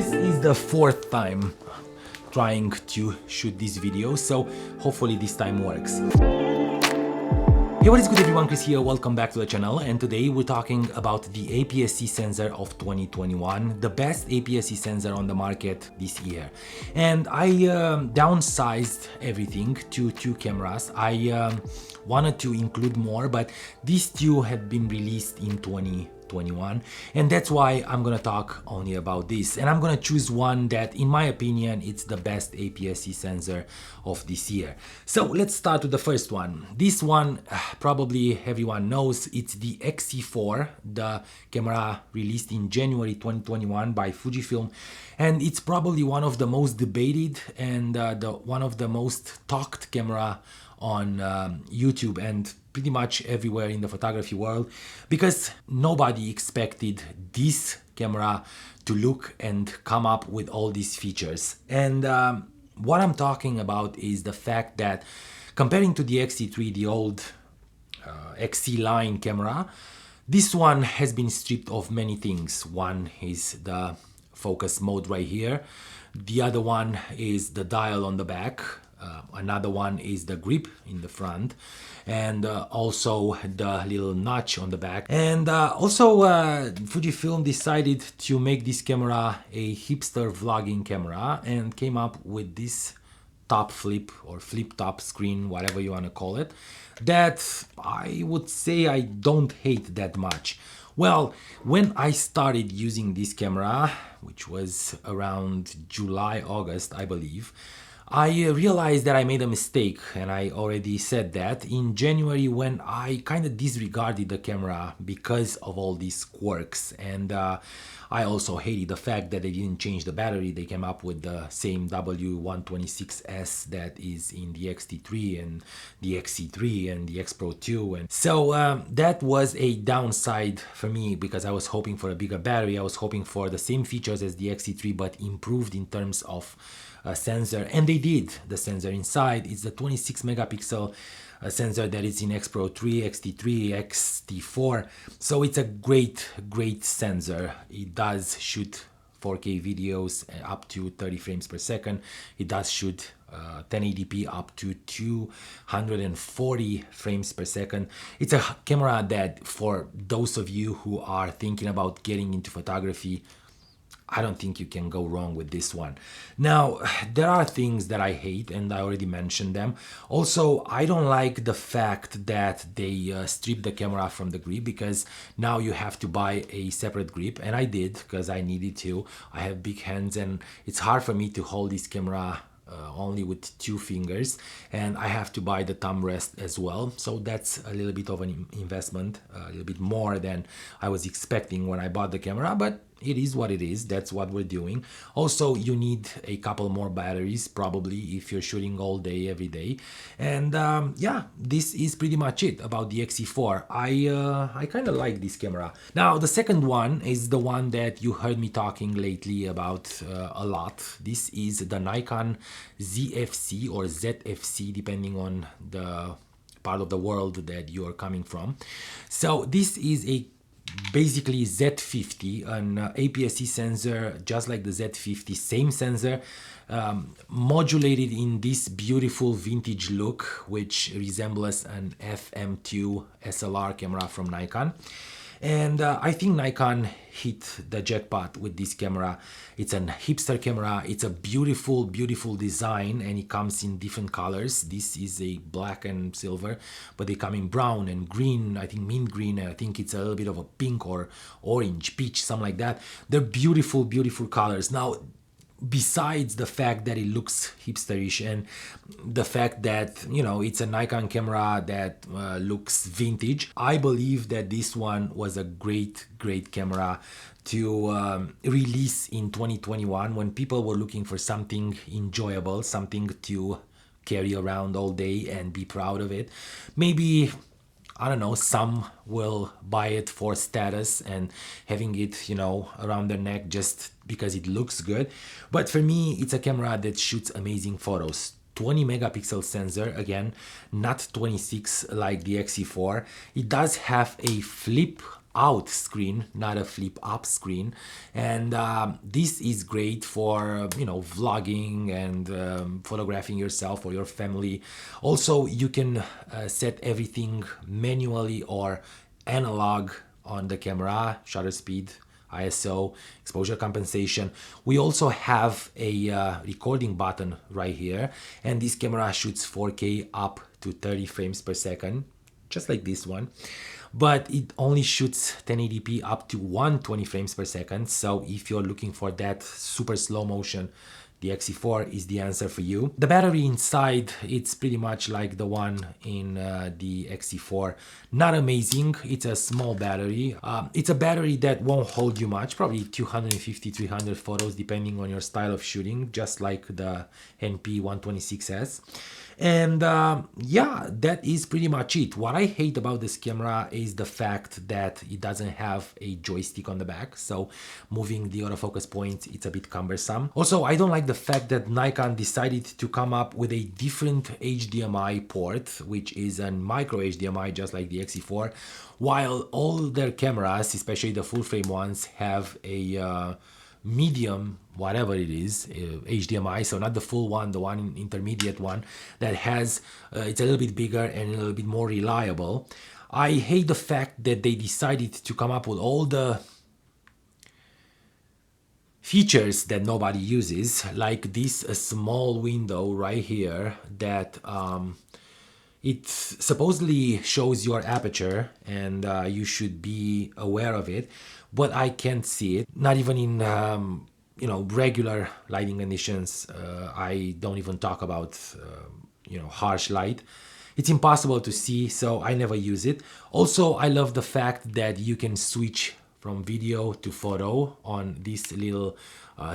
This is the fourth time trying to shoot this video, so hopefully this time works. Hey, what is good everyone, Chris here, welcome back to the channel, and today we're talking about the APS C sensor of 2021, the best APS C sensor on the market this year. And I downsized everything to 2 cameras. I wanted to include more, but these 2 had been released in 2021, and that's why I'm gonna talk only about this, and I'm gonna choose one that in my opinion it's the best APS C sensor of this year. So let's start with the first one. This one probably everyone knows, it's the XC4, the camera released in January 2021 by Fujifilm, and it's probably one of the most debated and one of the most talked camera on YouTube and pretty much everywhere in the photography world, because nobody expected this camera to look and come up with all these features. And what I'm talking about is the fact that comparing to the XC3, the old XC line camera, this one has been stripped of many things. One is the focus mode right here, the other one is the dial on the back, another one is the grip in the front, and also the little notch on the back. And also Fujifilm decided to make this camera a hipster vlogging camera and came up with this top flip or flip top screen, whatever you want to call it, that I would say I don't hate that much. Well, when I started using this camera, which was around July, August, I believe, I realized that I made a mistake, and I already said that in January when I kind of disregarded the camera because of all these quirks. And I also hated the fact that they didn't change the battery. They came up with the same W126S that is in the X-T3 and the XC3 and the X Pro 2. And so that was a downside for me, because I was hoping for a bigger battery. I was hoping for the same features as the XC3 but improved in terms of sensor, and they did. The sensor inside is the 26 megapixel sensor that is in X Pro 3, XT3, XT4. So it's a great sensor. It does shoot 4K videos up to 30 frames per second. It does shoot 1080p up to 240 frames per second. It's a camera that, for those of you who are thinking about getting into photography, I don't think you can go wrong with this one. Now, there are things that I hate, and I already mentioned them. Also, I don't like the fact that they stripped the camera from the grip, because now you have to buy a separate grip, and I did because I needed to. I have big hands and it's hard for me to hold this camera only with 2 fingers, and I have to buy the thumb rest as well. So that's a little bit of an investment, a little bit more than I was expecting when I bought the camera, but it is what it is. That's what we're doing. Also, you need a couple more batteries probably if you're shooting all day every day. And yeah, this is pretty much it about the XC4. I kind of like this camera. Now the second one is the one that you heard me talking lately about a lot. This is the Nikon ZFC or ZFC, depending on the part of the world that you are coming from. So this is a basically Z50, an APS C sensor just like the Z50, same sensor, modulated in this beautiful vintage look which resembles an FM2 SLR camera from Nikon. And I think Nikon hit the jackpot with this camera. It's a hipster camera. It's a beautiful design, and it comes in different colors. This is a black and silver, but they come in brown and green, I think mint green, and I think it's a little bit of a pink or orange, peach, something like that. They're beautiful colors. Now, besides the fact that it looks hipsterish and the fact that, you know, it's a Nikon camera that looks vintage, I believe that this one was a great camera to release in 2021 when people were looking for something enjoyable, something to carry around all day and be proud of it. Maybe, I don't know, some will buy it for status and having it, you know, around their neck just because it looks good. But for me, it's a camera that shoots amazing photos. 20 megapixel sensor, again, not 26 like the XC4. It does have a flip out screen, not a flip up screen, and this is great for vlogging and photographing yourself or your family. Also, you can set everything manually or analog on the camera: shutter speed, ISO, exposure compensation. We also have a recording button right here, and this camera shoots 4K up to 30 frames per second, just like this one, but it only shoots 1080p up to 120 frames per second. So if you're looking for that super slow motion, the XC4 is the answer for you. The battery inside, it's pretty much like the one in the XC4. Not amazing, it's a small battery. It's a battery that won't hold you much, probably 250, 300 photos depending on your style of shooting, just like the NP126S. And yeah, that is pretty much it. What I hate about this camera is the fact that it doesn't have a joystick on the back, so moving the autofocus point, it's a bit cumbersome. Also, I don't like the fact that Nikon decided to come up with a different HDMI port, which is a micro HDMI just like the XC4, while all their cameras, especially the full frame ones, have a medium, whatever it is, HDMI, so not the full one, the one intermediate one that has it's a little bit bigger and a little bit more reliable. I hate the fact that they decided to come up with all the features that nobody uses, like this small window right here that it supposedly shows your aperture, and you should be aware of it, but I can't see it, not even in regular lighting conditions. I don't even talk about harsh light. It's impossible to see, so I never use it. Also, I love the fact that you can switch from video to photo on this little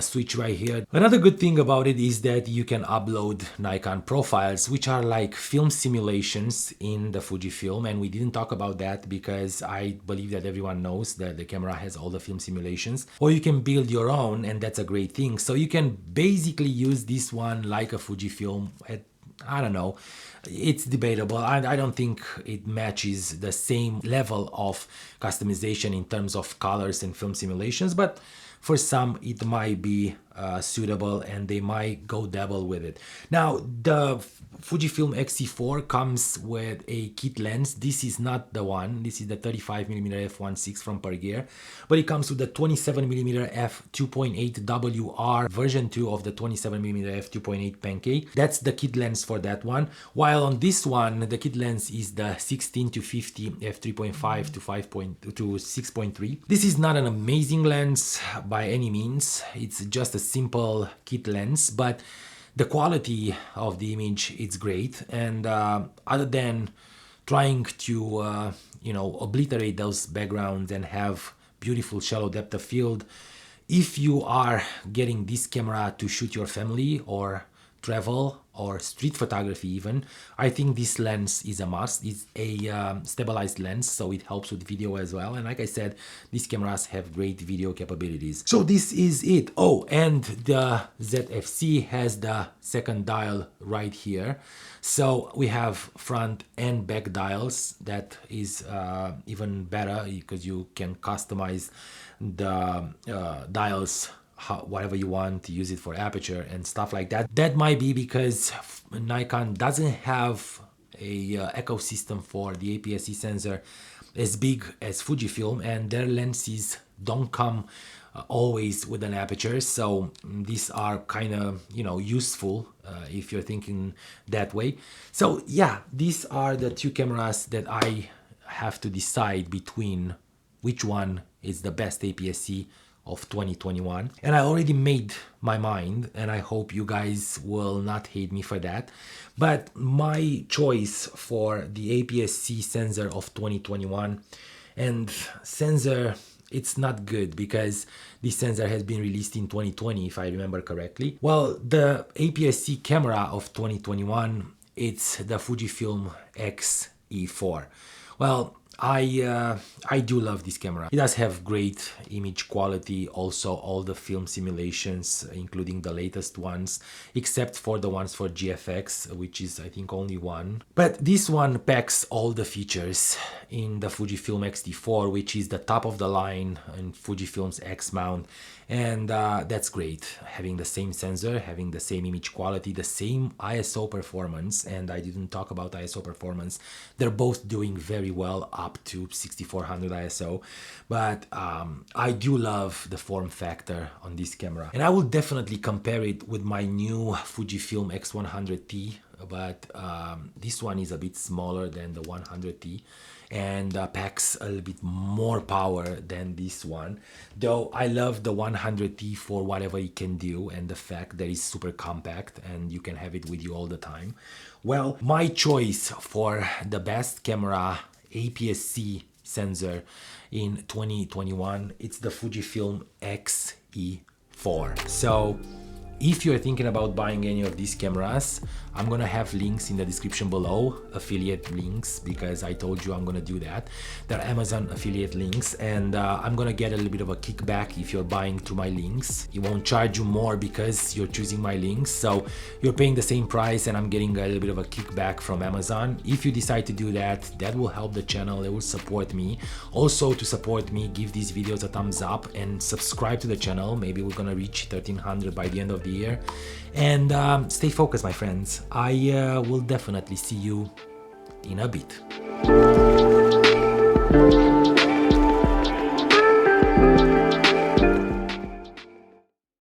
switch right here. Another good thing about it is that you can upload Nikon profiles, which are like film simulations in the Fujifilm, and we didn't talk about that because I believe that everyone knows that the camera has all the film simulations. Or you can build your own, and that's a great thing. So you can basically use this one like a Fujifilm at, I don't know, it's debatable. I don't think it matches the same level of customization in terms of colors and film simulations, but for some it might be suitable and they might go dabble with it. Now, the Fujifilm XC4 comes with a kit lens. This is not the one. This is the 35mm f1.6 from Pergear, but it comes with the 27mm f2.8 WR version 2 of the 27mm f2.8 pancake. That's the kit lens for that one. While on this one, the kit lens is the 16-50 f3.5 to 6.3. This is not an amazing lens by any means. It's just a simple kit lens, but the quality of the image is great, and other than trying to obliterate those backgrounds and have beautiful shallow depth of field, if you are getting this camera to shoot your family or travel or street photography even, I think this lens is a must. It's a stabilized lens, so it helps with video as well, and like I said, these cameras have great video capabilities. So this is it. Oh, and the ZFC has the second dial right here, so we have front and back dials. That is even better because you can customize the dials whatever you want, to use it for aperture and stuff like that. That might be because Nikon doesn't have a ecosystem for the APS C sensor as big as Fujifilm, and their lenses don't come always with an aperture, so these are kind of useful if you're thinking that way. So yeah, these are the two cameras that I have to decide between which one is the best APS C of 2021, and I already made my mind, and I hope you guys will not hate me for that, but my choice for the APS C sensor of 2021, and sensor, it's not good because this sensor has been released in 2020 if I remember correctly. Well, the APS C camera of 2021, it's the Fujifilm XE4. Well, I do love this camera. It does have great image quality, also all the film simulations, including the latest ones, except for the ones for GFX, which is I think only one. But this one packs all the features in the Fujifilm X-T4, which is the top of the line in Fujifilm's X mount, and that's great. Having the same sensor, having the same image quality, the same ISO performance, and I didn't talk about ISO performance. They're both doing very well up to 6400 ISO, but I do love the form factor on this camera, and I will definitely compare it with my new Fujifilm X100T, but this one is a bit smaller than the 100T and packs a little bit more power than this one, though I love the 100T for whatever it can do and the fact that it's super compact and you can have it with you all the time. Well, my choice for the best camera APS C sensor in 2021, it's the Fujifilm XE4. So if you're thinking about buying any of these cameras, I'm gonna have links in the description below, affiliate links, because I told you I'm gonna do that. They're Amazon affiliate links, and I'm gonna get a little bit of a kickback if you're buying through my links. It won't charge you more because you're choosing my links, so you're paying the same price and I'm getting a little bit of a kickback from Amazon. If you decide to do that, that will help the channel, it will support me. Also, to support me, give these videos a thumbs up and subscribe to the channel. Maybe we're gonna reach 1300 by the end of the year. And stay focused, my friends. I will definitely see you in a bit.